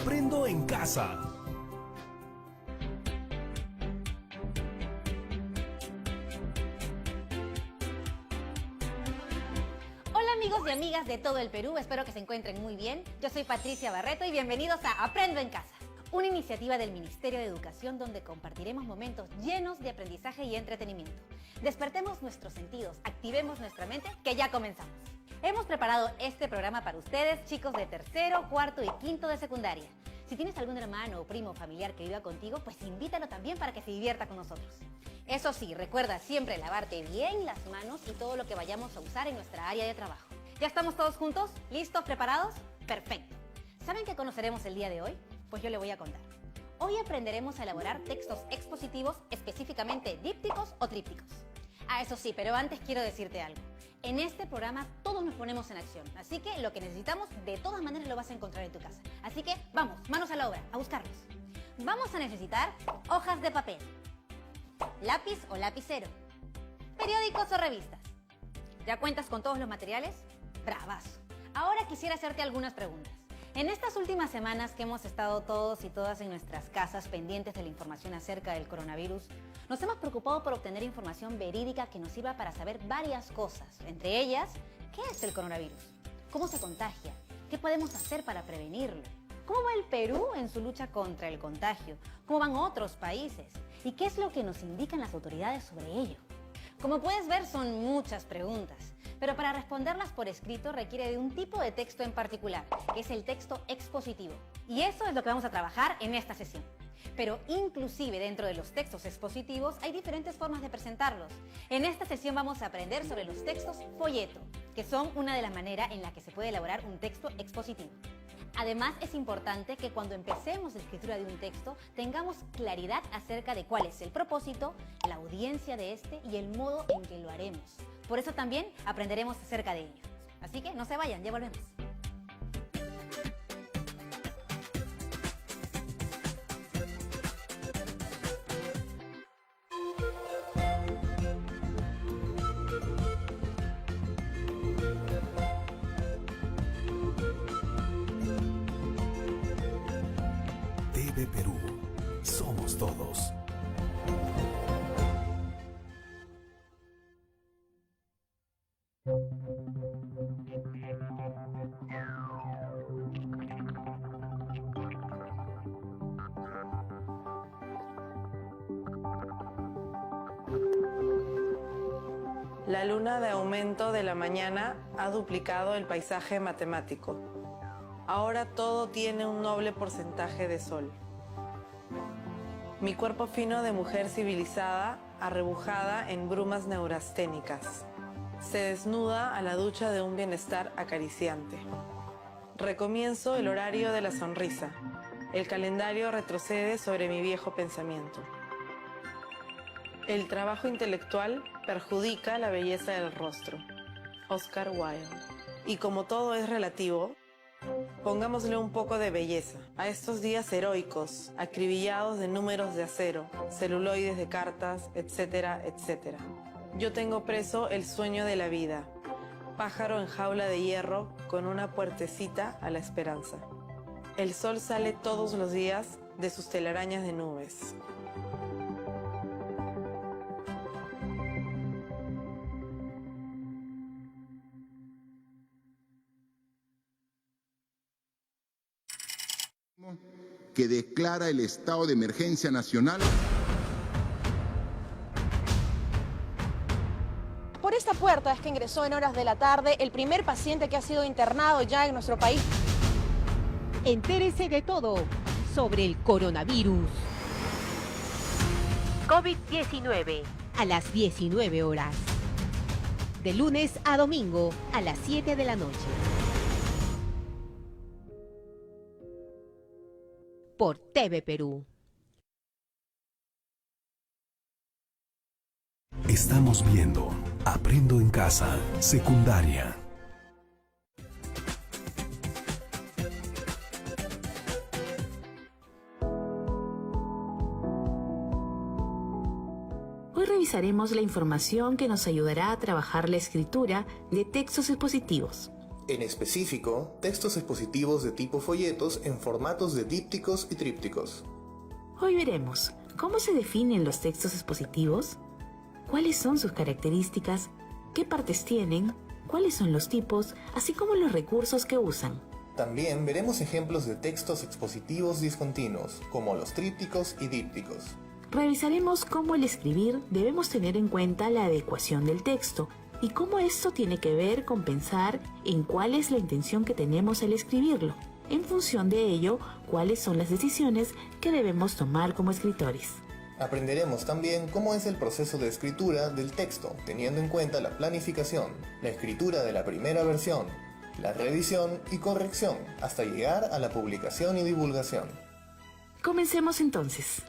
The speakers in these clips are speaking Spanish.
Aprendo en casa. Hola amigos y amigas de todo el Perú, espero que se encuentren muy bien. Yo soy Patricia Barreto y bienvenidos a Aprendo en Casa, una iniciativa del Ministerio de Educación donde compartiremos momentos llenos de aprendizaje y entretenimiento. Despertemos nuestros sentidos, activemos nuestra mente, que ya comenzamos. Hemos preparado este programa para ustedes, chicos de tercero, cuarto y quinto de secundaria. Si tienes algún hermano o primo familiar que viva contigo, pues invítalo también para que se divierta con nosotros. Eso sí, recuerda siempre lavarte bien las manos y todo lo que vayamos a usar en nuestra área de trabajo. ¿Ya estamos todos juntos? ¿Listos? ¿Preparados? Perfecto. ¿Saben qué conoceremos el día de hoy? Pues yo le voy a contar. Hoy aprenderemos a elaborar textos expositivos, específicamente dípticos o trípticos. Eso sí, pero antes quiero decirte algo. En este programa todos nos ponemos en acción, así que lo que necesitamos de todas maneras lo vas a encontrar en tu casa. Así que vamos, manos a la obra, a buscarlos. Vamos a necesitar hojas de papel, lápiz o lapicero, periódicos o revistas. ¿Ya cuentas con todos los materiales? ¡Bravazo! Ahora quisiera hacerte algunas preguntas. En estas últimas semanas que hemos estado todos y todas en nuestras casas pendientes de la información acerca del coronavirus, nos hemos preocupado por obtener información verídica que nos sirva para saber varias cosas. Entre ellas, ¿qué es el coronavirus? ¿Cómo se contagia? ¿Qué podemos hacer para prevenirlo? ¿Cómo va el Perú en su lucha contra el contagio? ¿Cómo van otros países? ¿Y qué es lo que nos indican las autoridades sobre ello? Como puedes ver, son muchas preguntas, pero para responderlas por escrito requiere de un tipo de texto en particular, que es el texto expositivo. Y eso es lo que vamos a trabajar en esta sesión. Pero inclusive dentro de los textos expositivos hay diferentes formas de presentarlos. En esta sesión vamos a aprender sobre los textos folleto, que son una de las maneras en la que se puede elaborar un texto expositivo. Además, es importante que cuando empecemos la escritura de un texto tengamos claridad acerca de cuál es el propósito, la audiencia de este y el modo en que lo haremos. Por eso también aprenderemos acerca de ello. Así que no se vayan, ya volvemos. TV Perú. Somos todos. La luna de aumento de la mañana ha duplicado el paisaje matemático. Ahora todo tiene un noble porcentaje de sol. Mi cuerpo fino de mujer civilizada, arrebujada en brumas neurasténicas, se desnuda a la ducha de un bienestar acariciante. Recomienzo el horario de la sonrisa. El calendario retrocede sobre mi viejo pensamiento. El trabajo intelectual perjudica la belleza del rostro. Oscar Wilde. Y como todo es relativo, pongámosle un poco de belleza a estos días heroicos, acribillados de números de acero, celuloides de cartas, etcétera, etcétera. Yo tengo preso el sueño de la vida, pájaro en jaula de hierro con una puertecita a la esperanza. El sol sale todos los días de sus telarañas de nubes. Que declara el estado de emergencia nacional. Por esta puerta es que ingresó en horas de la tarde el primer paciente que ha sido internado ya en nuestro país. Entérese de todo sobre el coronavirus. COVID-19 a las 19 horas. De lunes a domingo a las 7 de la noche. Por TV Perú. Estamos viendo Aprendo en Casa, secundaria. Hoy revisaremos la información que nos ayudará a trabajar la escritura de textos expositivos. En específico, textos expositivos de tipo folletos en formatos de dípticos y trípticos. Hoy veremos cómo se definen los textos expositivos, cuáles son sus características, qué partes tienen, cuáles son los tipos, así como los recursos que usan. También veremos ejemplos de textos expositivos discontinuos, como los trípticos y dípticos. Revisaremos cómo al escribir debemos tener en cuenta la adecuación del texto y cómo esto tiene que ver con pensar en cuál es la intención que tenemos al escribirlo. En función de ello, cuáles son las decisiones que debemos tomar como escritores. Aprenderemos también cómo es el proceso de escritura del texto, teniendo en cuenta la planificación, la escritura de la primera versión, la revisión y corrección, hasta llegar a la publicación y divulgación. Comencemos entonces.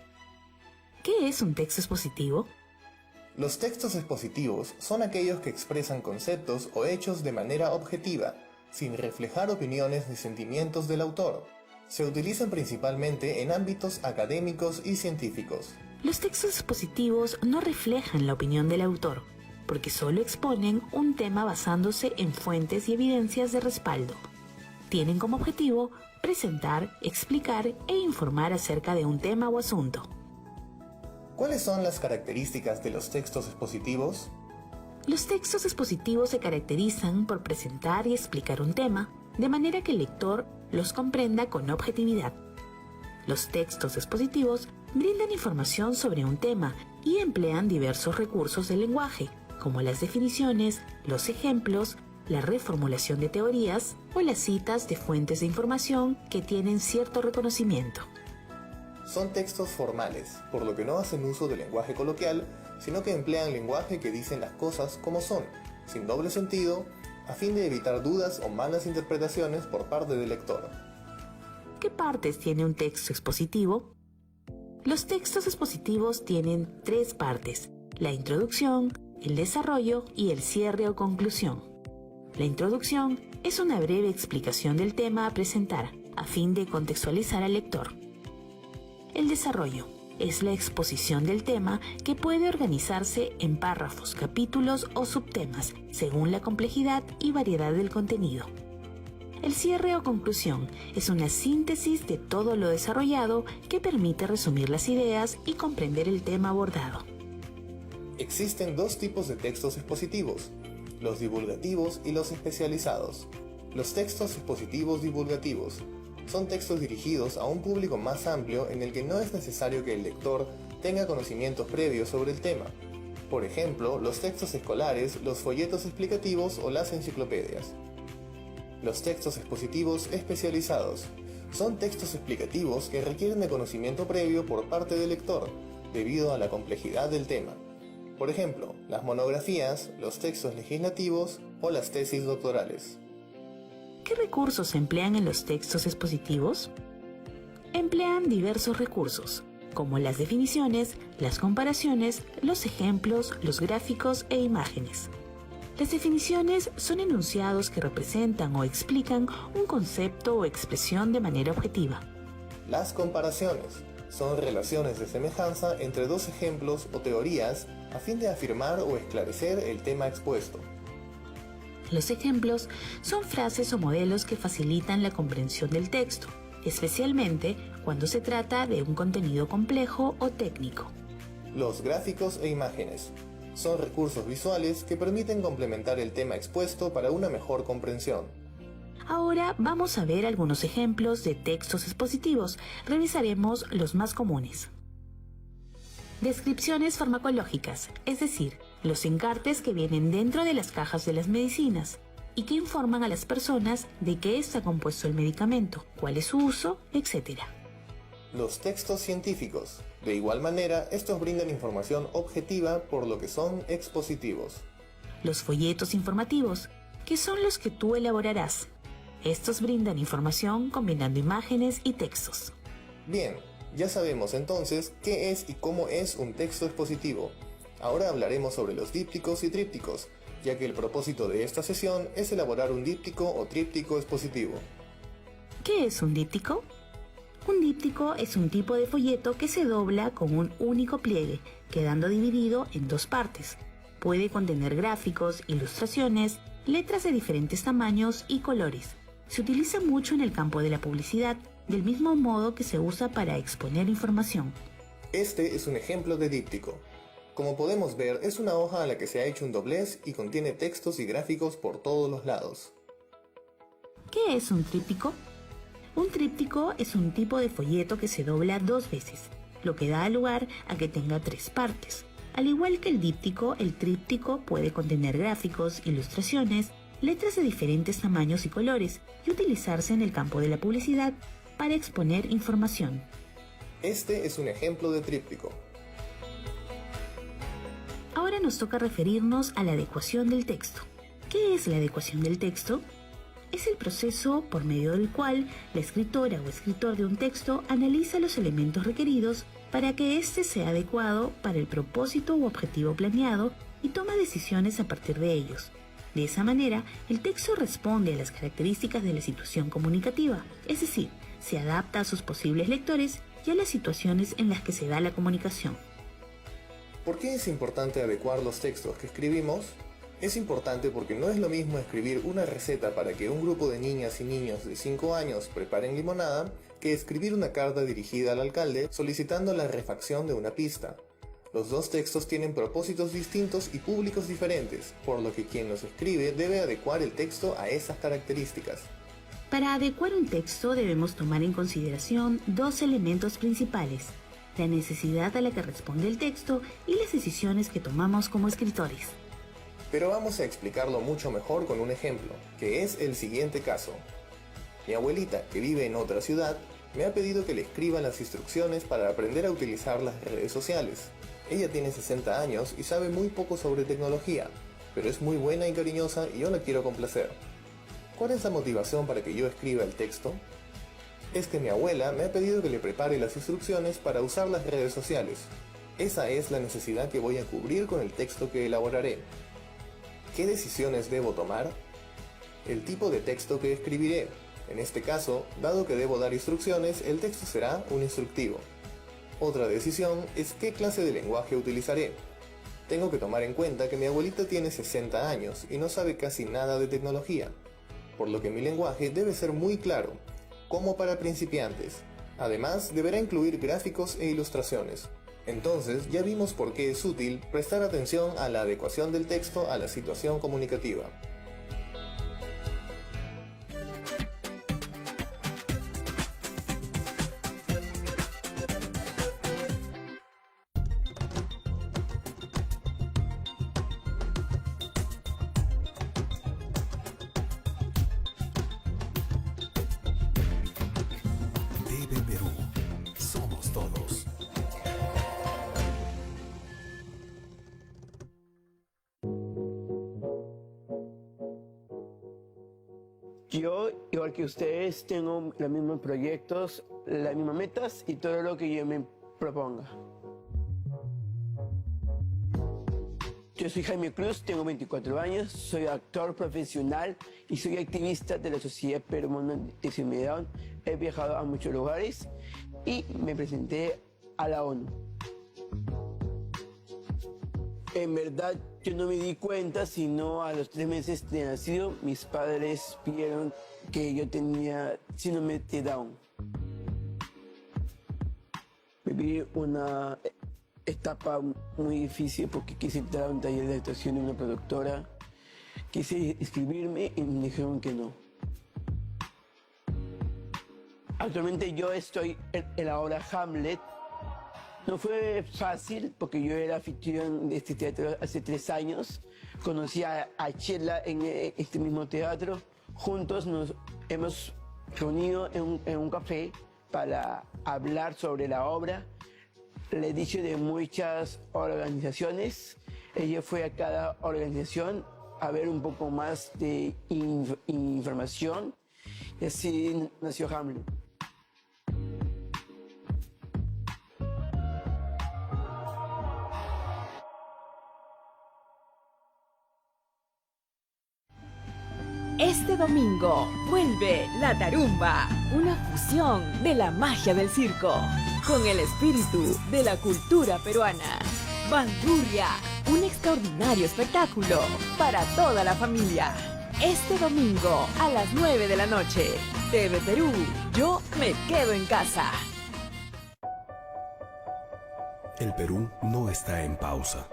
¿Qué es un texto expositivo? Los textos expositivos son aquellos que expresan conceptos o hechos de manera objetiva, sin reflejar opiniones ni sentimientos del autor. Se utilizan principalmente en ámbitos académicos y científicos. Los textos expositivos no reflejan la opinión del autor, porque solo exponen un tema basándose en fuentes y evidencias de respaldo. Tienen como objetivo presentar, explicar e informar acerca de un tema o asunto. ¿Cuáles son las características de los textos expositivos? Los textos expositivos se caracterizan por presentar y explicar un tema, de manera que el lector los comprenda con objetividad. Los textos expositivos brindan información sobre un tema y emplean diversos recursos del lenguaje, como las definiciones, los ejemplos, la reformulación de teorías o las citas de fuentes de información que tienen cierto reconocimiento. Son textos formales, por lo que no hacen uso del lenguaje coloquial, sino que emplean lenguaje que dicen las cosas como son, sin doble sentido, a fin de evitar dudas o malas interpretaciones por parte del lector. ¿Qué partes tiene un texto expositivo? Los textos expositivos tienen 3 partes: la introducción, el desarrollo y el cierre o conclusión. La introducción es una breve explicación del tema a presentar, a fin de contextualizar al lector. El desarrollo es la exposición del tema que puede organizarse en párrafos, capítulos o subtemas, según la complejidad y variedad del contenido. El cierre o conclusión es una síntesis de todo lo desarrollado que permite resumir las ideas y comprender el tema abordado. Existen 2 tipos de textos expositivos, los divulgativos y los especializados. Los textos expositivos divulgativos son textos dirigidos a un público más amplio en el que no es necesario que el lector tenga conocimientos previos sobre el tema. Por ejemplo, los textos escolares, los folletos explicativos o las enciclopedias. Los textos expositivos especializados son textos explicativos que requieren de conocimiento previo por parte del lector, debido a la complejidad del tema. Por ejemplo, las monografías, los textos legislativos o las tesis doctorales. ¿Qué recursos se emplean en los textos expositivos? Emplean diversos recursos, como las definiciones, las comparaciones, los ejemplos, los gráficos e imágenes. Las definiciones son enunciados que representan o explican un concepto o expresión de manera objetiva. Las comparaciones son relaciones de semejanza entre 2 ejemplos o teorías a fin de afirmar o esclarecer el tema expuesto. Los ejemplos son frases o modelos que facilitan la comprensión del texto, especialmente cuando se trata de un contenido complejo o técnico. Los gráficos e imágenes son recursos visuales que permiten complementar el tema expuesto para una mejor comprensión. Ahora vamos a ver algunos ejemplos de textos expositivos. Revisaremos los más comunes. Descripciones farmacológicas, es decir, los encartes que vienen dentro de las cajas de las medicinas y que informan a las personas de qué está compuesto el medicamento, cuál es su uso, etc. Los textos científicos. De igual manera, estos brindan información objetiva, por lo que son expositivos. Los folletos informativos, que son los que tú elaborarás. Estos brindan información combinando imágenes y textos. Bien, ya sabemos entonces qué es y cómo es un texto expositivo. Ahora hablaremos sobre los dípticos y trípticos, ya que el propósito de esta sesión es elaborar un díptico o tríptico expositivo. ¿Qué es un díptico? Un díptico es un tipo de folleto que se dobla con un único pliegue, quedando dividido en 2 partes. Puede contener gráficos, ilustraciones, letras de diferentes tamaños y colores. Se utiliza mucho en el campo de la publicidad, del mismo modo que se usa para exponer información. Este es un ejemplo de díptico. Como podemos ver, es una hoja a la que se ha hecho un doblez y contiene textos y gráficos por todos los lados. ¿Qué es un tríptico? Un tríptico es un tipo de folleto que se dobla 2 veces, lo que da lugar a que tenga 3 partes. Al igual que el díptico, el tríptico puede contener gráficos, ilustraciones, letras de diferentes tamaños y colores y utilizarse en el campo de la publicidad para exponer información. Este es un ejemplo de tríptico. Ahora nos toca referirnos a la adecuación del texto. ¿Qué es la adecuación del texto? Es el proceso por medio del cual la escritora o escritor de un texto analiza los elementos requeridos para que éste sea adecuado para el propósito u objetivo planeado y toma decisiones a partir de ellos. De esa manera, el texto responde a las características de la situación comunicativa, es decir, se adapta a sus posibles lectores y a las situaciones en las que se da la comunicación. ¿Por qué es importante adecuar los textos que escribimos? Es importante porque no es lo mismo escribir una receta para que un grupo de niñas y niños de 5 años preparen limonada que escribir una carta dirigida al alcalde solicitando la refacción de una pista. Los dos textos tienen propósitos distintos y públicos diferentes, por lo que quien los escribe debe adecuar el texto a esas características. Para adecuar un texto debemos tomar en consideración 2 elementos principales: la necesidad a la que responde el texto y las decisiones que tomamos como escritores. Pero vamos a explicarlo mucho mejor con un ejemplo, que es el siguiente caso. Mi abuelita, que vive en otra ciudad, me ha pedido que le escriba las instrucciones para aprender a utilizar las redes sociales. Ella tiene 60 años y sabe muy poco sobre tecnología, pero es muy buena y cariñosa y yo la quiero complacer. ¿Cuál es la motivación para que yo escriba el texto? Es que mi abuela me ha pedido que le prepare las instrucciones para usar las redes sociales. Esa es la necesidad que voy a cubrir con el texto que elaboraré. ¿Qué decisiones debo tomar? El tipo de texto que escribiré. En este caso, dado que debo dar instrucciones, el texto será un instructivo. Otra decisión es qué clase de lenguaje utilizaré. Tengo que tomar en cuenta que mi abuelita tiene 60 años y no sabe casi nada de tecnología, por lo que mi lenguaje debe ser muy claro, como para principiantes. Además, deberá incluir gráficos e ilustraciones. Entonces, ya vimos por qué es útil prestar atención a la adecuación del texto a la situación comunicativa. TV Perú. Somos todos. Yo, igual que ustedes, tengo los mismos proyectos, las mismas metas y todo lo que yo me proponga. Yo soy Jaime Cruz, tengo 24 años, soy actor profesional y soy activista de la Sociedad Peruana de Síndrome de Down. He viajado a muchos lugares y me presenté a la ONU. En verdad, yo no me di cuenta, sino a los 3 meses de nacido, mis padres vieron que yo tenía síndrome de Down. Viví una etapa muy difícil porque quise entrar a un taller de actuación de una productora. Quise inscribirme y me dijeron que no. Actualmente yo estoy en la obra Hamlet. No fue fácil porque yo era anfitrión de este teatro hace 3 años. Conocí a Chela en este mismo teatro. Juntos nos hemos reunido en un café para hablar sobre la obra. Le he dicho de muchas organizaciones. Ella fue a cada organización a ver un poco más de información. Y así nació Hamlet. Este domingo vuelve La Tarumba, una fusión de la magia del circo con el espíritu de la cultura peruana. Bandurria, un extraordinario espectáculo para toda la familia. Este domingo a las 9 de la noche. TV Perú, yo me quedo en casa. El Perú no está en pausa.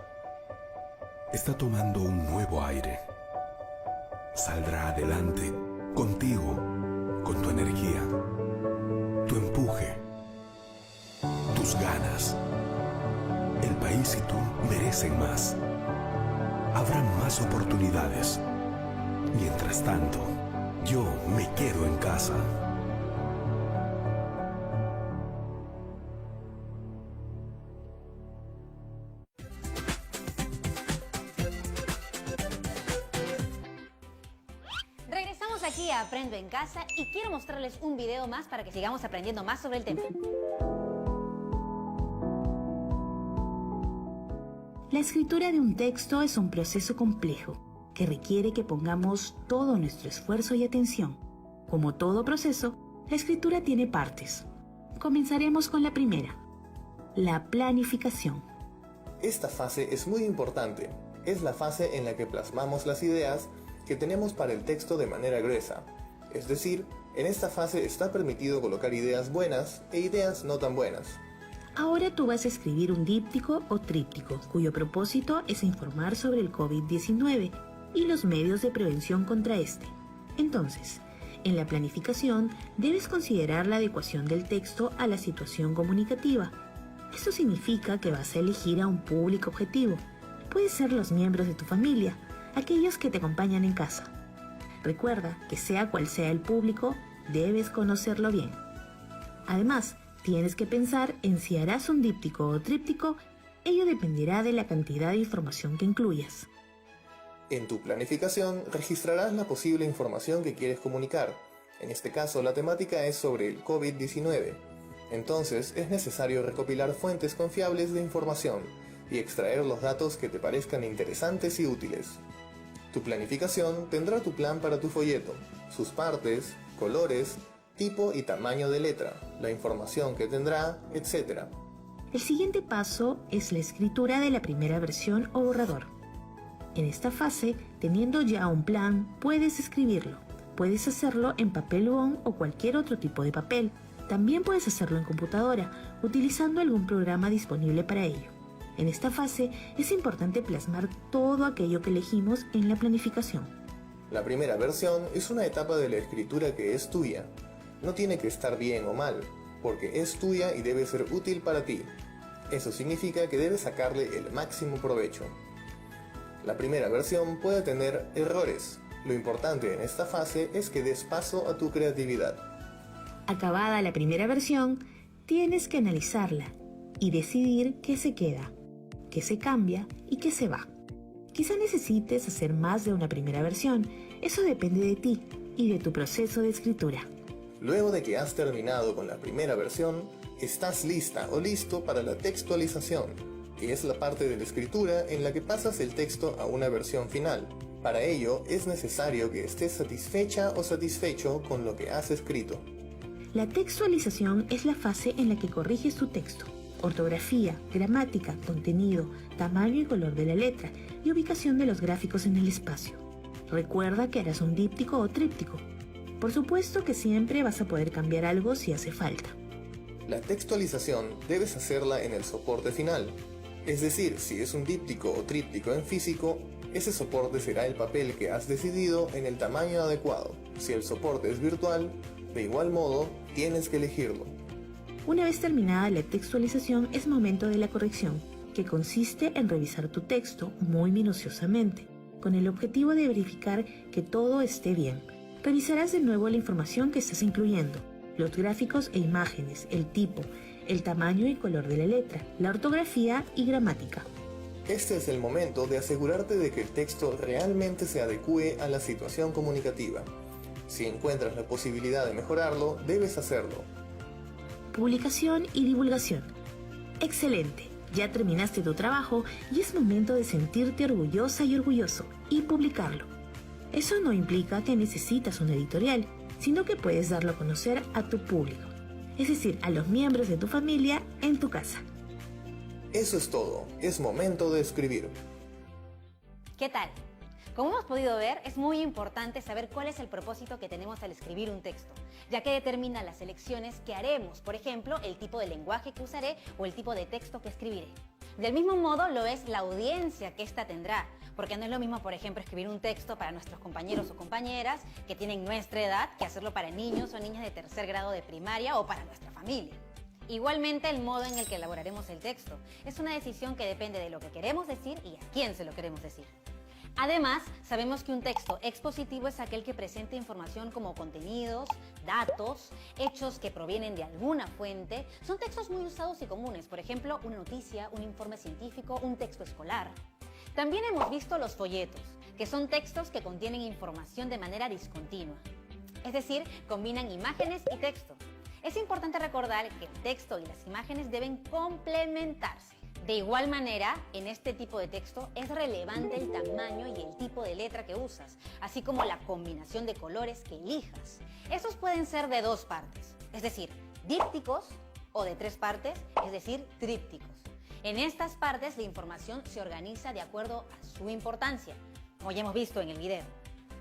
Está tomando un nuevo aire. Saldrá adelante, contigo, con tu energía, tu empuje, tus ganas. El país y tú merecen más. Habrá más oportunidades. Mientras tanto, yo me quedo en casa. Regresamos aquí a Aprendo en Casa y quiero mostrarles un video más para que sigamos aprendiendo más sobre el tema. La escritura de un texto es un proceso complejo que requiere que pongamos todo nuestro esfuerzo y atención. Como todo proceso, la escritura tiene partes. Comenzaremos con la primera, la planificación. Esta fase es muy importante. Es la fase en la que plasmamos las ideas que tenemos para el texto de manera gruesa. Es decir, en esta fase está permitido colocar ideas buenas e ideas no tan buenas. Ahora tú vas a escribir un díptico o tríptico, cuyo propósito es informar sobre el COVID-19 y los medios de prevención contra este. Entonces, en la planificación debes considerar la adecuación del texto a la situación comunicativa. Esto significa que vas a elegir a un público objetivo. Pueden ser los miembros de tu familia, aquellos que te acompañan en casa. Recuerda que sea cual sea el público, debes conocerlo bien. Además, tienes que pensar en si harás un díptico o tríptico. Ello dependerá de la cantidad de información que incluyas. En tu planificación registrarás la posible información que quieres comunicar. En este caso, la temática es sobre el COVID-19. Entonces, es necesario recopilar fuentes confiables de información y extraer los datos que te parezcan interesantes y útiles. Tu planificación tendrá tu plan para tu folleto, sus partes, colores, tipo y tamaño de letra, la información que tendrá, etc. El siguiente paso es la escritura de la primera versión o borrador. En esta fase, teniendo ya un plan, puedes escribirlo. Puedes hacerlo en papel bond o cualquier otro tipo de papel. También puedes hacerlo en computadora, utilizando algún programa disponible para ello. En esta fase, es importante plasmar todo aquello que elegimos en la planificación. La primera versión es una etapa de la escritura que es tuya. No tiene que estar bien o mal, porque es tuya y debe ser útil para ti. Eso significa que debes sacarle el máximo provecho. La primera versión puede tener errores. Lo importante en esta fase es que des paso a tu creatividad. Acabada la primera versión, tienes que analizarla y decidir qué se queda, qué se cambia y qué se va. Quizá necesites hacer más de una primera versión. Eso depende de ti y de tu proceso de escritura. Luego de que has terminado con la primera versión, estás lista o listo para la textualización, que es la parte de la escritura en la que pasas el texto a una versión final. Para ello, es necesario que estés satisfecha o satisfecho con lo que has escrito. La textualización es la fase en la que corriges tu texto. Ortografía, gramática, contenido, tamaño y color de la letra y ubicación de los gráficos en el espacio. Recuerda que harás un díptico o tríptico. Por supuesto que siempre vas a poder cambiar algo si hace falta. La textualización debes hacerla en el soporte final. Es decir, si es un díptico o tríptico en físico, ese soporte será el papel que has decidido en el tamaño adecuado. Si el soporte es virtual, de igual modo, tienes que elegirlo. Una vez terminada la textualización, es momento de la corrección, que consiste en revisar tu texto muy minuciosamente, con el objetivo de verificar que todo esté bien. Revisarás de nuevo la información que estás incluyendo, los gráficos e imágenes, el tipo, el tamaño y color de la letra, la ortografía y gramática. Este es el momento de asegurarte de que el texto realmente se adecue a la situación comunicativa. Si encuentras la posibilidad de mejorarlo, debes hacerlo. Publicación y divulgación. Excelente, ya terminaste tu trabajo y es momento de sentirte orgullosa y orgulloso y publicarlo. Eso no implica que necesitas una editorial, sino que puedes darlo a conocer a tu público, es decir, a los miembros de tu familia en tu casa. Eso es todo, es momento de escribir. ¿Qué tal? Como hemos podido ver, es muy importante saber cuál es el propósito que tenemos al escribir un texto, ya que determina las elecciones que haremos, por ejemplo, el tipo de lenguaje que usaré o el tipo de texto que escribiré. Del mismo modo lo es la audiencia que ésta tendrá, porque no es lo mismo, por ejemplo, escribir un texto para nuestros compañeros o compañeras que tienen nuestra edad que hacerlo para niños o niñas de tercer grado de primaria o para nuestra familia. Igualmente, el modo en el que elaboraremos el texto es una decisión que depende de lo que queremos decir y a quién se lo queremos decir. Además, sabemos que un texto expositivo es aquel que presenta información como contenidos, datos, hechos que provienen de alguna fuente. Son textos muy usados y comunes, por ejemplo, una noticia, un informe científico, un texto escolar. También hemos visto los folletos, que son textos que contienen información de manera discontinua. Es decir, combinan imágenes y texto. Es importante recordar que el texto y las imágenes deben complementarse. De igual manera, en este tipo de texto es relevante el tamaño y el tipo de letra que usas, así como la combinación de colores que elijas. Estos pueden ser de 2 partes, es decir, dípticos, o de 3 partes, es decir, trípticos. En estas partes la información se organiza de acuerdo a su importancia, como ya hemos visto en el video.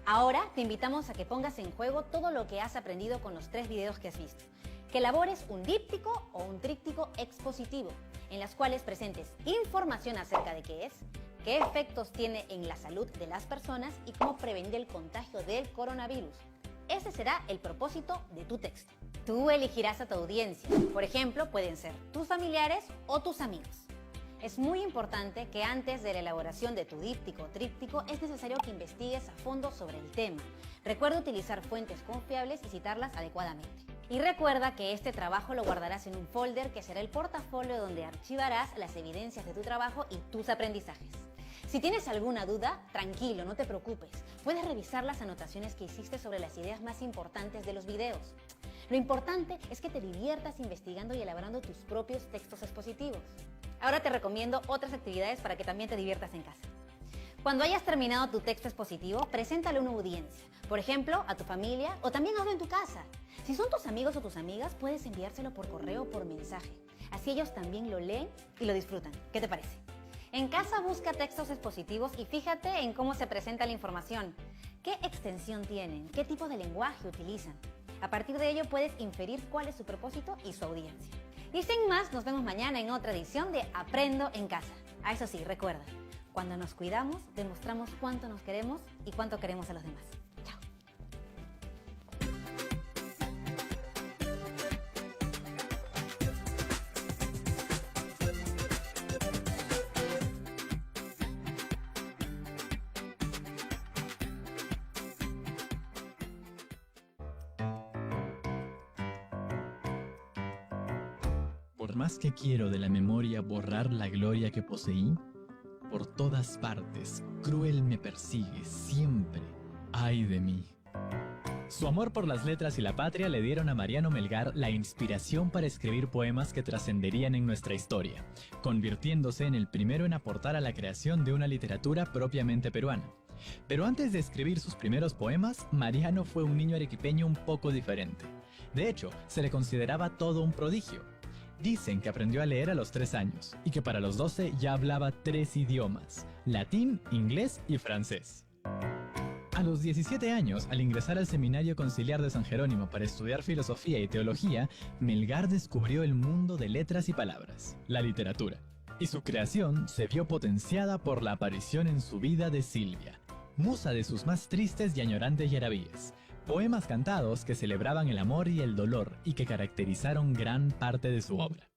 Ahora te invitamos a que pongas en juego todo lo que has aprendido con los 3 videos que has visto. Que elabores un díptico o un tríptico expositivo, en las cuales presentes información acerca de qué es, qué efectos tiene en la salud de las personas y cómo prevenir el contagio del coronavirus. Ese será el propósito de tu texto. Tú elegirás a tu audiencia. Por ejemplo, pueden ser tus familiares o tus amigos. Es muy importante que antes de la elaboración de tu díptico o tríptico es necesario que investigues a fondo sobre el tema. Recuerda utilizar fuentes confiables y citarlas adecuadamente. Y recuerda que este trabajo lo guardarás en un folder que será el portafolio donde archivarás las evidencias de tu trabajo y tus aprendizajes. Si tienes alguna duda, tranquilo, no te preocupes. Puedes revisar las anotaciones que hiciste sobre las ideas más importantes de los videos. Lo importante es que te diviertas investigando y elaborando tus propios textos expositivos. Ahora te recomiendo otras actividades para que también te diviertas en casa. Cuando hayas terminado tu texto expositivo, preséntalo a una audiencia. Por ejemplo, a tu familia o también hazlo en tu casa. Si son tus amigos o tus amigas, puedes enviárselo por correo o por mensaje. Así ellos también lo leen y lo disfrutan. ¿Qué te parece? En casa busca textos expositivos y fíjate en cómo se presenta la información. ¿Qué extensión tienen? ¿Qué tipo de lenguaje utilizan? A partir de ello puedes inferir cuál es su propósito y su audiencia. Y sin más, nos vemos mañana en otra edición de Aprendo en Casa. Eso sí, recuerda, cuando nos cuidamos, demostramos cuánto nos queremos y cuánto queremos a los demás. Chao. Por más que quiero de la memoria borrar la gloria que poseí, por todas partes, cruel me persigue siempre, ay de mí. Su amor por las letras y la patria le dieron a Mariano Melgar la inspiración para escribir poemas que trascenderían en nuestra historia, convirtiéndose en el primero en aportar a la creación de una literatura propiamente peruana. Pero antes de escribir sus primeros poemas, Mariano fue un niño arequipeño un poco diferente. De hecho, se le consideraba todo un prodigio. Dicen que aprendió a leer a los 3 años y que para los 12 ya hablaba 3 idiomas, latín, inglés y francés. A los 17 años, al ingresar al Seminario Conciliar de San Jerónimo para estudiar filosofía y teología, Melgar descubrió el mundo de letras y palabras, la literatura. Y su creación se vio potenciada por la aparición en su vida de Silvia, musa de sus más tristes y añorantes yaravíes. Poemas cantados que celebraban el amor y el dolor y que caracterizaron gran parte de su obra.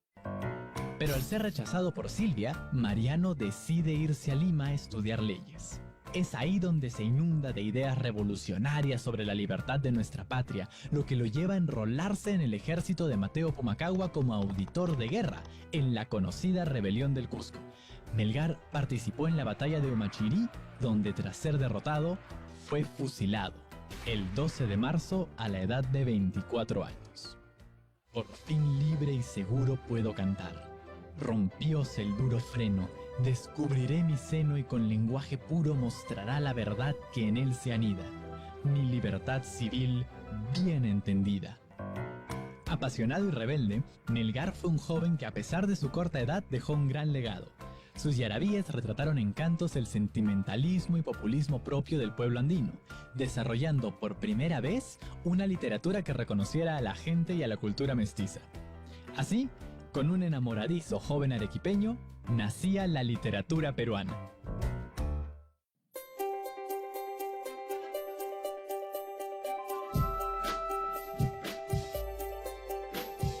Pero al ser rechazado por Silvia, Mariano decide irse a Lima a estudiar leyes. Es ahí donde se inunda de ideas revolucionarias sobre la libertad de nuestra patria, lo que lo lleva a enrolarse en el ejército de Mateo Pumacahua como auditor de guerra, en la conocida rebelión del Cusco. Melgar participó en la batalla de Humachirí, donde tras ser derrotado, fue fusilado el 12 de marzo a la edad de 24 años. Por fin libre y seguro puedo cantar. Rompióse el duro freno, descubriré mi seno y con lenguaje puro mostrará la verdad que en él se anida, mi libertad civil bien entendida. Apasionado y rebelde, Melgar fue un joven que a pesar de su corta edad dejó un gran legado. Sus yarabíes retrataron en cantos el sentimentalismo y populismo propio del pueblo andino, desarrollando por primera vez una literatura que reconociera a la gente y a la cultura mestiza. Así, con un enamoradizo joven arequipeño, nacía la literatura peruana.